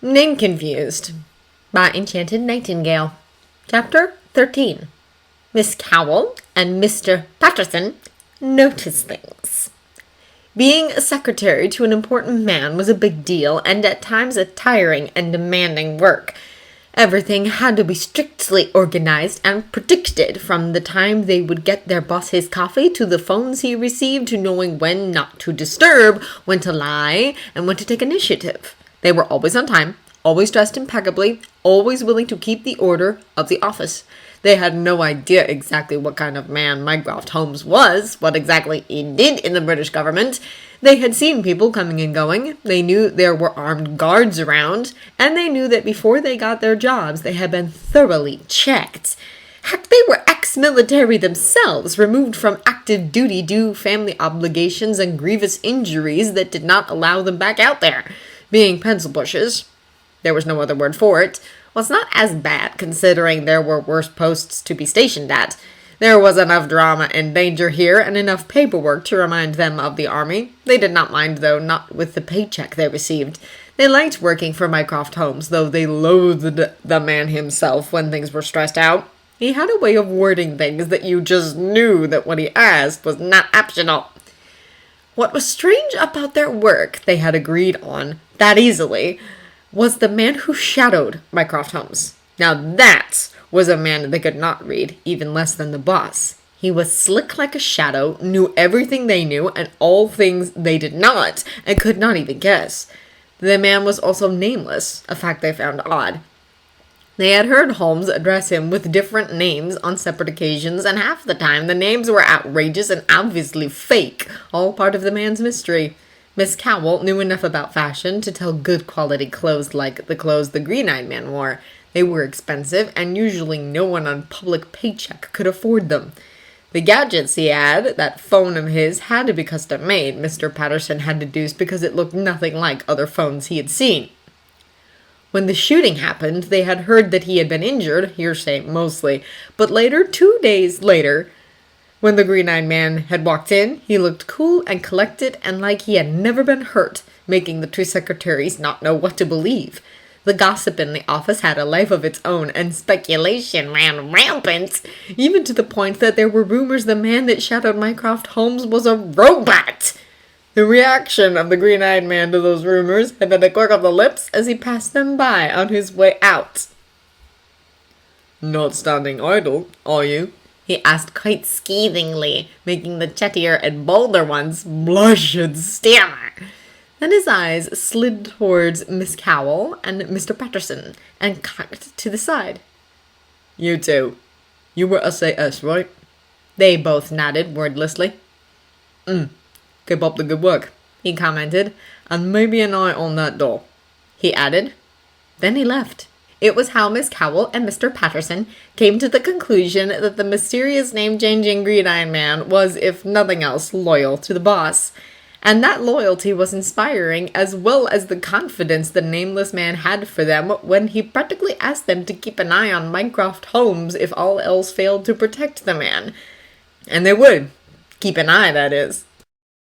Name Confused by Enchanted Nightingale. Chapter 13. Miss Cowell and Mr. Patterson Notice Things. Being a secretary to an important man was a big deal, and at times a tiring and demanding work. Everything had to be strictly organized and predicted, from the time they would get their boss his coffee to the phones he received to knowing when not to disturb, when to lie, and when to take initiative. They were always on time, always dressed impeccably, always willing to keep the order of the office. They had no idea exactly what kind of man Mycroft Holmes was, what exactly he did in the British government. They had seen people coming and going, they knew there were armed guards around, and they knew that before they got their jobs they had been thoroughly checked. Heck, they were ex-military themselves, removed from active duty due family obligations and grievous injuries that did not allow them back out there. Being pencil pushers, there was no other word for it, was not as bad considering there were worse posts to be stationed at. There was enough drama and danger here and enough paperwork to remind them of the army. They did not mind, though, not with the paycheck they received. They liked working for Mycroft Holmes, though they loathed the man himself when things were stressed out. He had a way of wording things that you just knew that what he asked was not optional. What was strange about their work, they had agreed on that easily, was the man who shadowed Mycroft Holmes. Now that was a man they could not read, even less than the boss. He was slick like a shadow, knew everything they knew and all things they did not, and could not even guess. The man was also nameless, a fact they found odd. They had heard Holmes address him with different names on separate occasions, and half the time the names were outrageous and obviously fake, all part of the man's mystery. Miss Cowell knew enough about fashion to tell good quality clothes like the clothes the green-eyed man wore. They were expensive, and usually no one on public paycheck could afford them. The gadgets he had, that phone of his, had to be custom-made, Mr. Patterson had deduced, because it looked nothing like other phones he had seen. When the shooting happened, they had heard that he had been injured, hearsay mostly, but later, 2 days later, when the green-eyed man had walked in, he looked cool and collected and like he had never been hurt, making the two secretaries not know what to believe. The gossip in the office had a life of its own, and speculation ran rampant, even to the point that there were rumors the man that shadowed Mycroft Holmes was a robot. The reaction of the green-eyed man to those rumors had been a quirk of the lips as he passed them by on his way out. "Not standing idle, are you?" he asked quite scathingly, making the chattier and bolder ones blush and stammer. Then his eyes slid towards Miss Cowell and Mr. Patterson, and cocked to the side. "You two, you were SAS, right?" They both nodded wordlessly. "Keep up the good work," he commented, "and maybe an eye on that door," he added. Then he left. It was how Miss Cowell and Mr. Patterson came to the conclusion that the mysterious name-changing green-eyed man was, if nothing else, loyal to the boss. And that loyalty was inspiring, as well as the confidence the nameless man had for them when he practically asked them to keep an eye on Mycroft Holmes if all else failed to protect the man. And they would. Keep an eye, that is.